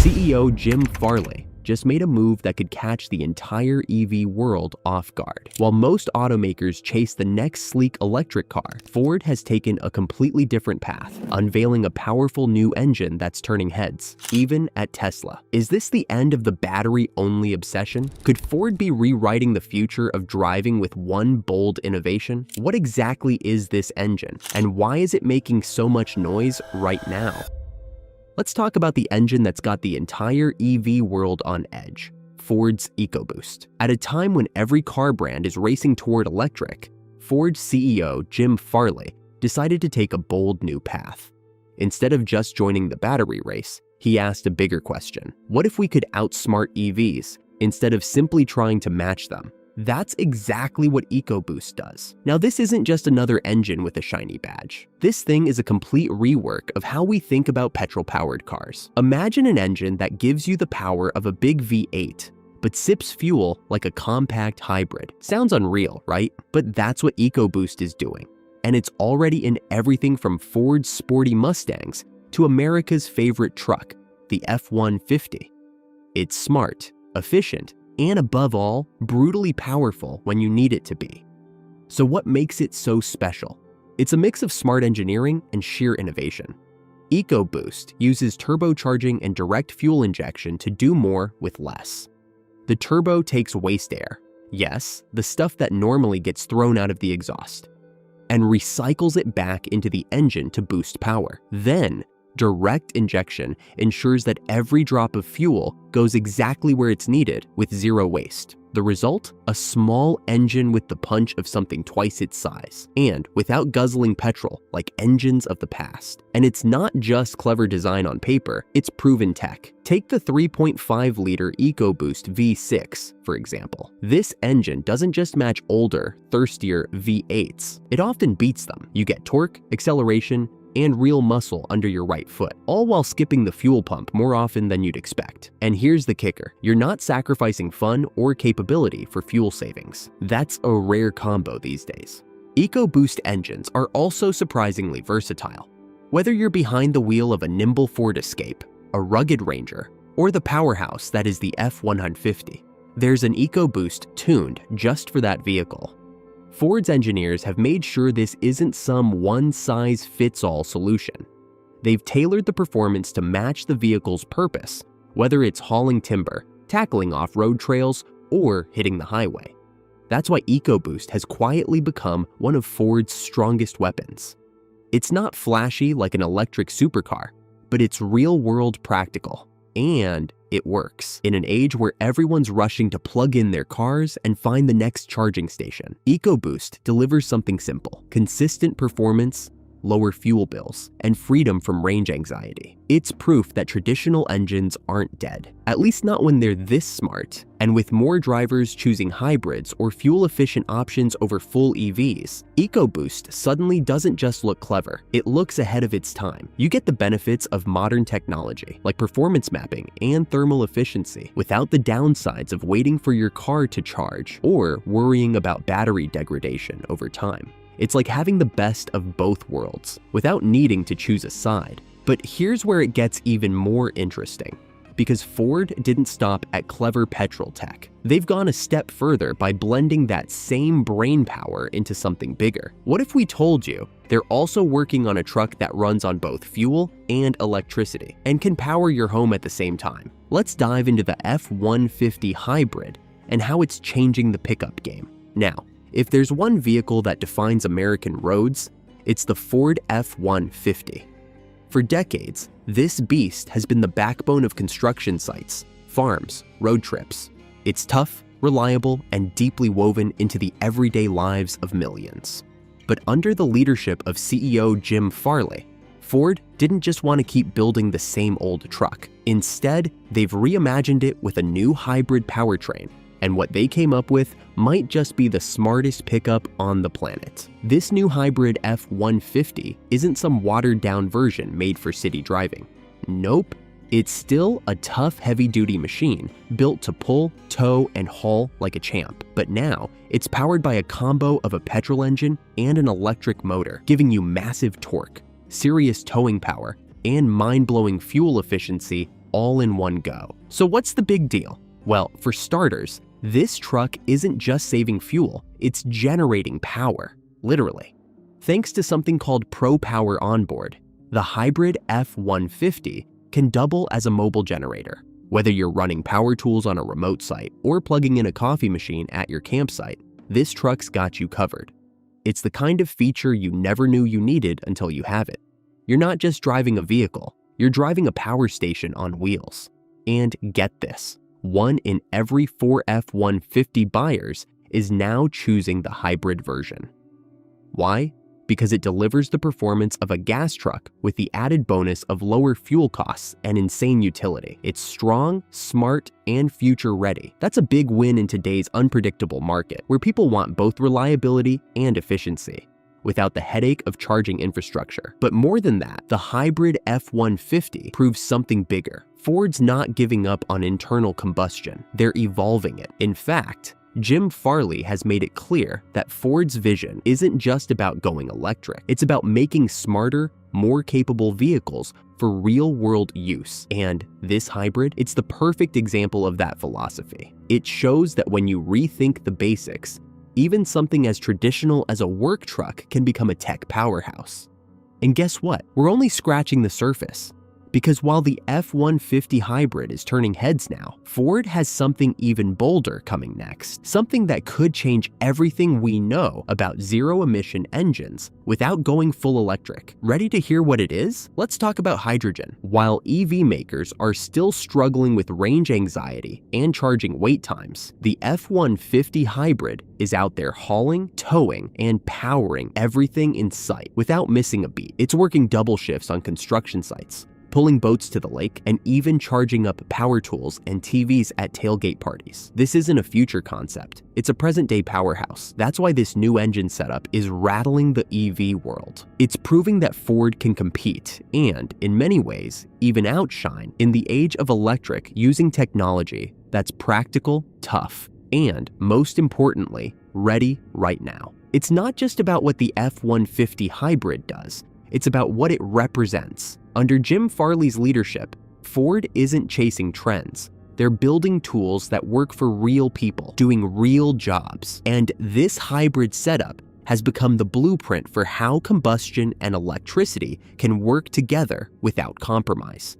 CEO Jim Farley just made a move that could catch the entire EV world off guard. While most automakers chase the next sleek electric car, Ford has taken a completely different path, unveiling a powerful new engine that's turning heads, even at Tesla. Is this the end of the battery-only obsession? Could Ford be rewriting the future of driving with one bold innovation? What exactly is this engine, and why is it making so much noise right now? Let's talk about the engine that's got the entire EV world on edge, Ford's EcoBoost. At a time when every car brand is racing toward electric, Ford CEO Jim Farley decided to take a bold new path. Instead of just joining the battery race, he asked a bigger question. What if we could outsmart EVs instead of simply trying to match them? That's exactly what EcoBoost does. Now, this isn't just another engine with a shiny badge. This thing is a complete rework of how we think about petrol-powered cars. Imagine an engine that gives you the power of a big V8, but sips fuel like a compact hybrid. Sounds unreal, right? But that's what EcoBoost is doing. And it's already in everything from Ford's sporty Mustangs to America's favorite truck, the F-150. It's smart, efficient, and above all, brutally powerful when you need it to be. So what makes it so special? It's a mix of smart engineering and sheer innovation. EcoBoost uses turbocharging and direct fuel injection to do more with less. The turbo takes waste air, yes, the stuff that normally gets thrown out of the exhaust, and recycles it back into the engine to boost power. Then, direct injection ensures that every drop of fuel goes exactly where it's needed with zero waste. The result? A small engine with the punch of something twice its size, and without guzzling petrol like engines of the past. And it's not just clever design on paper, it's proven tech. Take the 3.5-liter EcoBoost V6, for example. This engine doesn't just match older, thirstier V8s, it often beats them. You get torque, acceleration, and real muscle under your right foot, all while skipping the fuel pump more often than you'd expect. And here's the kicker, you're not sacrificing fun or capability for fuel savings. That's a rare combo these days. EcoBoost engines are also surprisingly versatile. Whether you're behind the wheel of a nimble Ford Escape, a rugged Ranger, or the powerhouse that is the F-150, there's an EcoBoost tuned just for that vehicle. Ford's engineers have made sure this isn't some one-size-fits-all solution. They've tailored the performance to match the vehicle's purpose, whether it's hauling timber, tackling off-road trails, or hitting the highway. That's why EcoBoost has quietly become one of Ford's strongest weapons. It's not flashy like an electric supercar, but it's real-world practical, and it works. In an age where everyone's rushing to plug in their cars and find the next charging station, EcoBoost delivers something simple: consistent performance, lower fuel bills, and freedom from range anxiety. It's proof that traditional engines aren't dead, at least not when they're this smart. And with more drivers choosing hybrids or fuel-efficient options over full EVs, EcoBoost suddenly doesn't just look clever, it looks ahead of its time. You get the benefits of modern technology, like performance mapping and thermal efficiency, without the downsides of waiting for your car to charge or worrying about battery degradation over time. It's like having the best of both worlds, without needing to choose a side. But here's where it gets even more interesting, because Ford didn't stop at clever petrol tech. They've gone a step further by blending that same brain power into something bigger. What if we told you they're also working on a truck that runs on both fuel and electricity, and can power your home at the same time? Let's dive into the F-150 hybrid and how it's changing the pickup game. Now, if there's one vehicle that defines American roads, it's the Ford F-150. For decades, this beast has been the backbone of construction sites, farms, road trips. It's tough, reliable, and deeply woven into the everyday lives of millions. But under the leadership of CEO Jim Farley, Ford didn't just want to keep building the same old truck. Instead, they've reimagined it with a new hybrid powertrain, and what they came up with might just be the smartest pickup on the planet. This new hybrid F-150 isn't some watered-down version made for city driving. Nope, it's still a tough, heavy-duty machine built to pull, tow, and haul like a champ. But now, it's powered by a combo of a petrol engine and an electric motor, giving you massive torque, serious towing power, and mind-blowing fuel efficiency all in one go. So what's the big deal? Well, for starters, this truck isn't just saving fuel, it's generating power, literally. Thanks to something called Pro Power Onboard, the hybrid F-150 can double as a mobile generator. Whether you're running power tools on a remote site or plugging in a coffee machine at your campsite, this truck's got you covered. It's the kind of feature you never knew you needed until you have it. You're not just driving a vehicle, you're driving a power station on wheels. And get this, 1 in every 4 F-150 buyers is now choosing the hybrid version. Why? Because it delivers the performance of a gas truck with the added bonus of lower fuel costs and insane utility. It's strong, smart, and future-ready. That's a big win in today's unpredictable market, where people want both reliability and efficiency, without the headache of charging infrastructure. But more than that, the hybrid F-150 proves something bigger. Ford's not giving up on internal combustion, they're evolving it. In fact, Jim Farley has made it clear that Ford's vision isn't just about going electric. It's about making smarter, more capable vehicles for real-world use. And this hybrid, it's the perfect example of that philosophy. It shows that when you rethink the basics, even something as traditional as a work truck can become a tech powerhouse. And guess what? We're only scratching the surface. Because while the F-150 hybrid is turning heads now, Ford has something even bolder coming next. Something that could change everything we know about zero-emission engines without going full electric. Ready to hear what it is? Let's talk about hydrogen. While EV makers are still struggling with range anxiety and charging wait times, the F-150 hybrid is out there hauling, towing, and powering everything in sight without missing a beat. It's working double shifts on construction sites, pulling boats to the lake, and even charging up power tools and TVs at tailgate parties. This isn't a future concept, it's a present-day powerhouse. That's why this new engine setup is rattling the EV world. It's proving that Ford can compete and, in many ways, even outshine in the age of electric using technology that's practical, tough, and, most importantly, ready right now. It's not just about what the F-150 hybrid does, it's about what it represents. Under Jim Farley's leadership, Ford isn't chasing trends. They're building tools that work for real people, doing real jobs. And this hybrid setup has become the blueprint for how combustion and electricity can work together without compromise.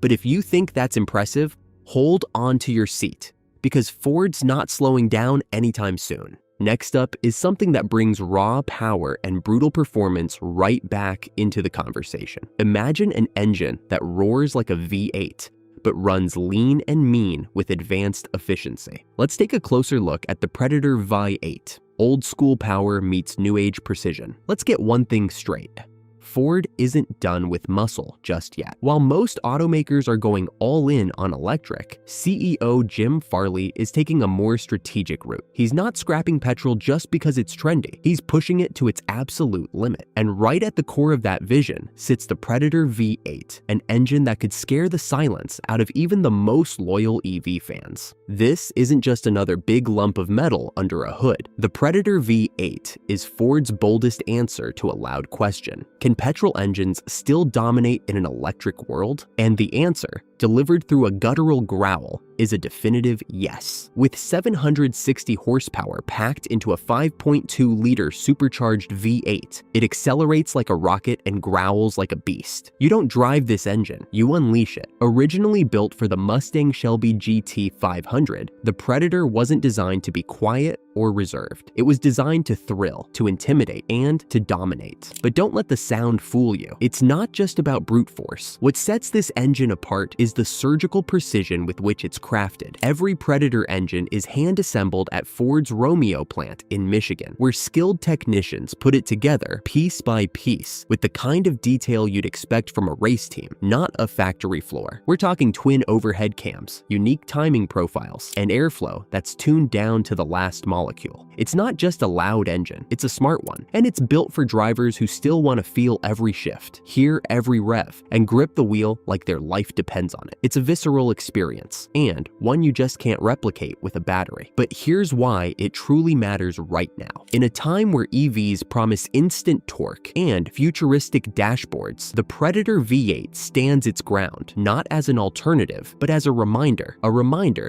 But if you think that's impressive, hold on to your seat, because Ford's not slowing down anytime soon. Next up is something that brings raw power and brutal performance right back into the conversation. Imagine an engine that roars like a V8, but runs lean and mean with advanced efficiency. Let's take a closer look at the Predator V8. Old school power meets new age precision. Let's get one thing straight. Ford isn't done with muscle just yet. While most automakers are going all in on electric, CEO Jim Farley is taking a more strategic route. He's not scrapping petrol just because it's trendy. He's pushing it to its absolute limit. And right at the core of that vision sits the Predator V8, an engine that could scare the silence out of even the most loyal EV fans. This isn't just another big lump of metal under a hood. The Predator V8 is Ford's boldest answer to a loud question. Can petrol engines still dominate in an electric world? And the answer, delivered through a guttural growl, is a definitive yes. With 760 horsepower packed into a 5.2-liter supercharged V8, it accelerates like a rocket and growls like a beast. You don't drive this engine, you unleash it. Originally built for the Mustang Shelby GT 500, the Predator wasn't designed to be quiet or reserved. It was designed to thrill, to intimidate, and to dominate. But don't let the sound fool you. It's not just about brute force. What sets this engine apart is the surgical precision with which it's crafted. Every Predator engine is hand-assembled at Ford's Romeo plant in Michigan, where skilled technicians put it together piece by piece with the kind of detail you'd expect from a race team, not a factory floor. We're talking twin overhead cams, unique timing profiles, and airflow that's tuned down to the last molecule. It's not just a loud engine, it's a smart one, and it's built for drivers who still want to feel every shift, hear every rev, and grip the wheel like their life depends on on it. It's a visceral experience, and one you just can't replicate with a battery. But here's why it truly matters right now. In a time where EVs promise instant torque and futuristic dashboards, the Predator V8 stands its ground, not as an alternative, but as a reminder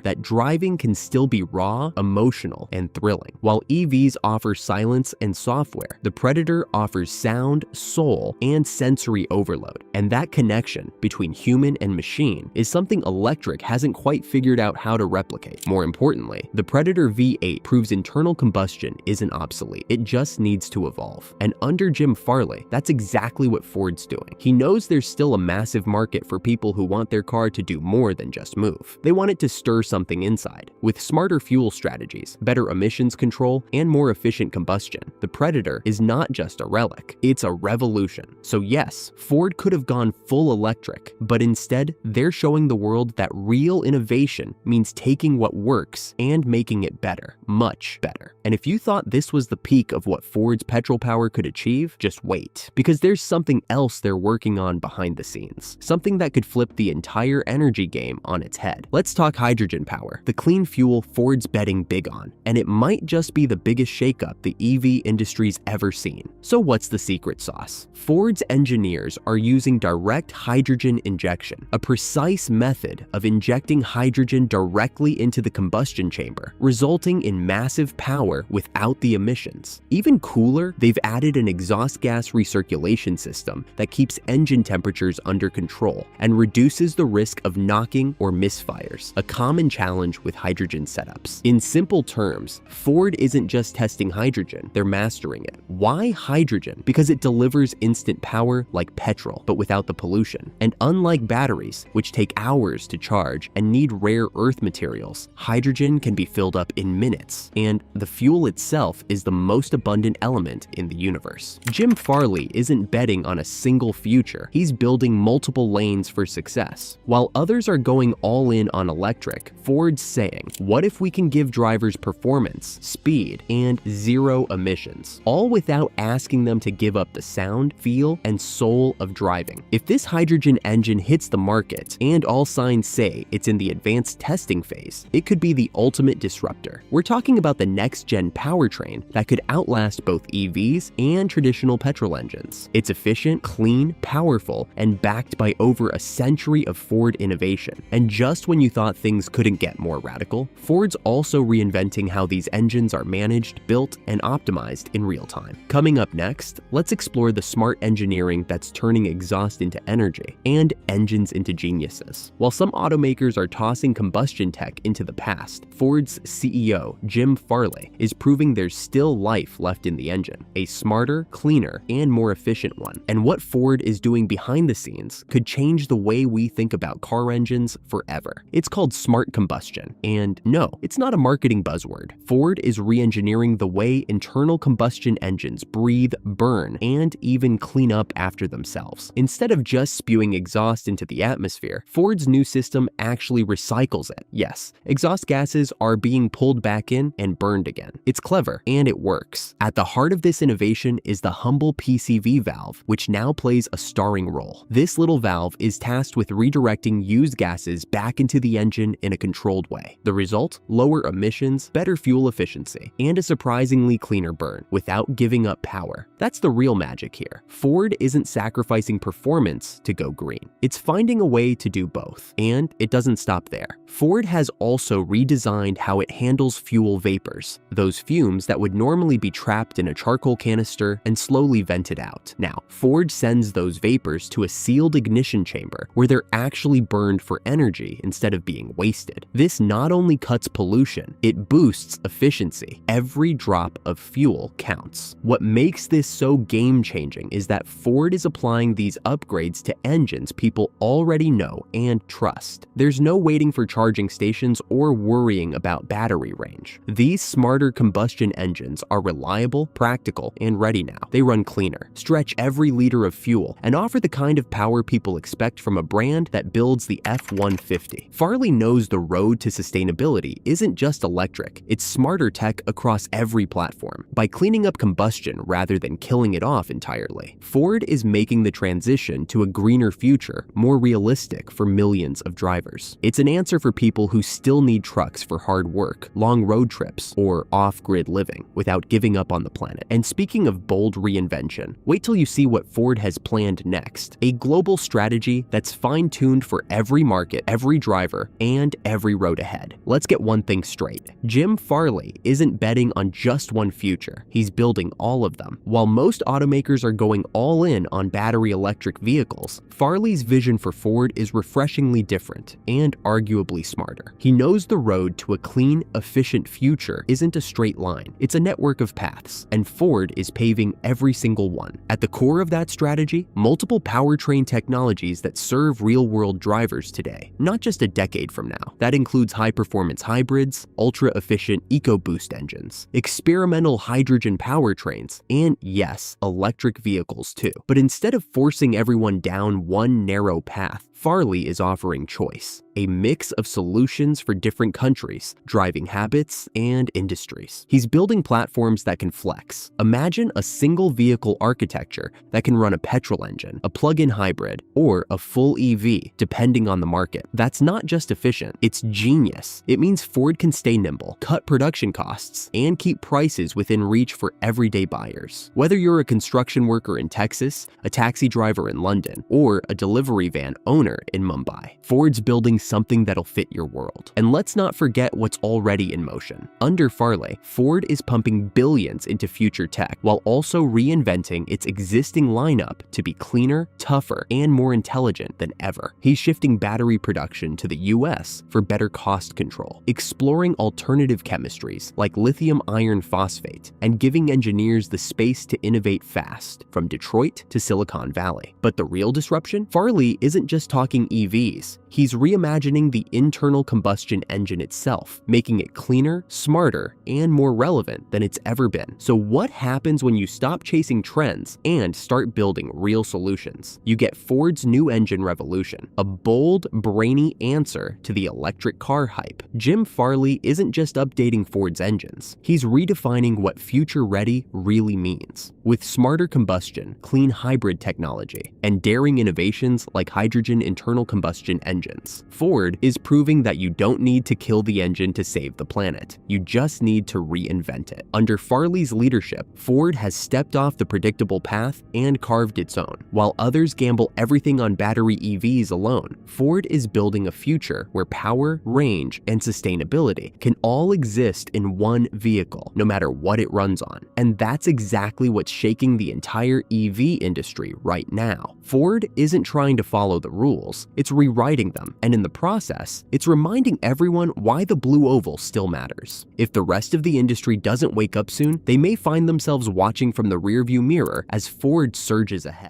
that driving can still be raw, emotional, and thrilling. While EVs offer silence and software, the Predator offers sound, soul, and sensory overload. And that connection between human and machine is something electric hasn't quite figured out how to replicate. More importantly, the Predator V8 proves internal combustion isn't obsolete. It just needs to evolve. And under Jim Farley, that's exactly what Ford's doing. He knows there's still a massive market for people who want their car to do more than just move. They want it to stir something inside. With smarter fuel strategies, better emissions control, and more efficient combustion, the Predator is not just a relic, it's a revolution. So yes, Ford could have gone full electric, but instead, they're showing the world that real innovation means taking what works and making it better, much better. And if you thought this was the peak of what Ford's petrol power could achieve, just wait, because there's something else they're working on behind the scenes, something that could flip the entire energy game on its head. Let's talk hydrogen power, the clean fuel Ford's betting big on, and it might just be the biggest shakeup the EV industry's ever seen. So what's the secret sauce? Ford's engineers are using direct hydrogen injection, a precise method of injecting hydrogen directly into the combustion chamber, resulting in massive power without the emissions. Even cooler, they've added an exhaust gas recirculation system that keeps engine temperatures under control and reduces the risk of knocking or misfires, a common challenge with hydrogen setups. In simple terms, Ford isn't just testing hydrogen, they're mastering it. Why hydrogen? Because it delivers instant power like petrol, but without the pollution. And unlike batteries, which take hours to charge and need rare earth materials, hydrogen can be filled up in minutes, and the fuel itself is the most abundant element in the universe. Jim Farley isn't betting on a single future, he's building multiple lanes for success. While others are going all in on electric, Ford's saying, what if we can give drivers performance, speed, and zero emissions, all without asking them to give up the sound, feel, and soul of driving? If this hydrogen engine hits the market, and all signs say it's in the advanced testing phase, it could be the ultimate disruptor. We're talking about the next-gen powertrain that could outlast both EVs and traditional petrol engines. It's efficient, clean, powerful, and backed by over a century of Ford innovation. And just when you thought things couldn't get more radical, Ford's also reinventing how these engines are managed, built, and optimized in real time. Coming up next, let's explore the smart engineering that's turning exhaust into energy and engines into geniuses. While some automakers are tossing combustion tech into the past, Ford's CEO Jim Farley is proving there's still life left in the engine, a smarter, cleaner, and more efficient one. And what Ford is doing behind the scenes could change the way we think about car engines forever. It's called smart combustion, and no, it's not a marketing buzzword. Ford is re-engineering the way internal combustion engines breathe, burn, and even clean up after themselves. Instead of just spewing exhaust into the atmosphere, Ford's new system actually recycles it. Yes, exhaust gases are being pulled back in and burned again. It's clever, and it works. At the heart of this innovation is the humble PCV valve, which now plays a starring role. This little valve is tasked with redirecting used gases back into the engine in a controlled way. The result? Lower emissions, better fuel efficiency, and a surprisingly cleaner burn without giving up power. That's the real magic here. Ford isn't sacrificing performance to go green. It's finding a way to do both. And it doesn't stop there. Ford has also redesigned how it handles fuel vapors, those fumes that would normally be trapped in a charcoal canister and slowly vented out. Now, Ford sends those vapors to a sealed ignition chamber where they're actually burned for energy instead of being wasted. This not only cuts pollution, it boosts efficiency. Every drop of fuel counts. What makes this so game-changing is that Ford is applying these upgrades to engines people already know and trust. There's no waiting for charging stations or worrying about battery range. These smarter combustion engines are reliable, practical, and ready now. They run cleaner, stretch every liter of fuel, and offer the kind of power people expect from a brand that builds the F-150. Farley knows the road to sustainability isn't just electric, it's smarter tech across every platform. By cleaning up combustion rather than killing it off entirely, Ford is making the transition to a greener future more realistic for millions of drivers. It's an answer for people who still need trucks for hard work, long road trips, or off-grid living without giving up on the planet. And speaking of bold reinvention, wait till you see what Ford has planned next. A global strategy that's fine-tuned for every market, every driver, and every road ahead. Let's get one thing straight. Jim Farley isn't betting on just one future. He's building all of them. While most automakers are going all in on battery electric vehicles, Farley's vision for Ford is refreshingly different and arguably smarter. He knows the road to a clean, efficient future isn't a straight line. It's a network of paths, and Ford is paving every single one. At the core of that strategy, multiple powertrain technologies that serve real-world drivers today, not just a decade from now. That includes high-performance hybrids, ultra-efficient EcoBoost engines, experimental hydrogen powertrains, and yes, electric vehicles too. But instead of forcing everyone down one narrow path, Farley is offering choice, a mix of solutions for different countries, driving habits, and industries. He's building platforms that can flex. Imagine a single vehicle architecture that can run a petrol engine, a plug-in hybrid, or a full EV, depending on the market. That's not just efficient, it's genius. It means Ford can stay nimble, cut production costs, and keep prices within reach for everyday buyers. Whether you're a construction worker in Texas, a taxi driver in London, or a delivery van owner in Mumbai, Ford's building something that'll fit your world. And let's not forget what's already in motion. Under Farley, Ford is pumping billions into future tech while also reinventing its existing lineup to be cleaner, tougher, and more intelligent than ever. He's shifting battery production to the US for better cost control, exploring alternative chemistries like lithium iron phosphate, and giving engineers the space to innovate fast, from Detroit to Silicon Valley. But the real disruption? Farley isn't just talking EVs. He's reimagining the internal combustion engine itself, making it cleaner, smarter, and more relevant than it's ever been. So what happens when you stop chasing trends and start building real solutions? You get Ford's new engine revolution, a bold, brainy answer to the electric car hype. Jim Farley isn't just updating Ford's engines. He's redefining what future-ready really means. With smarter combustion, clean hybrid technology, and daring innovations like hydrogen internal combustion engines, Ford is proving that you don't need to kill the engine to save the planet. You just need to reinvent it. Under Farley's leadership, Ford has stepped off the predictable path and carved its own. While others gamble everything on battery EVs alone, Ford is building a future where power, range, and sustainability can all exist in one vehicle, no matter what it runs on. And that's exactly what's shaking the entire EV industry right now. Ford isn't trying to follow the rules, it's rewriting them, and in the process, it's reminding everyone why the blue oval still matters. If the rest of the industry doesn't wake up soon, they may find themselves watching from the rearview mirror as Ford surges ahead.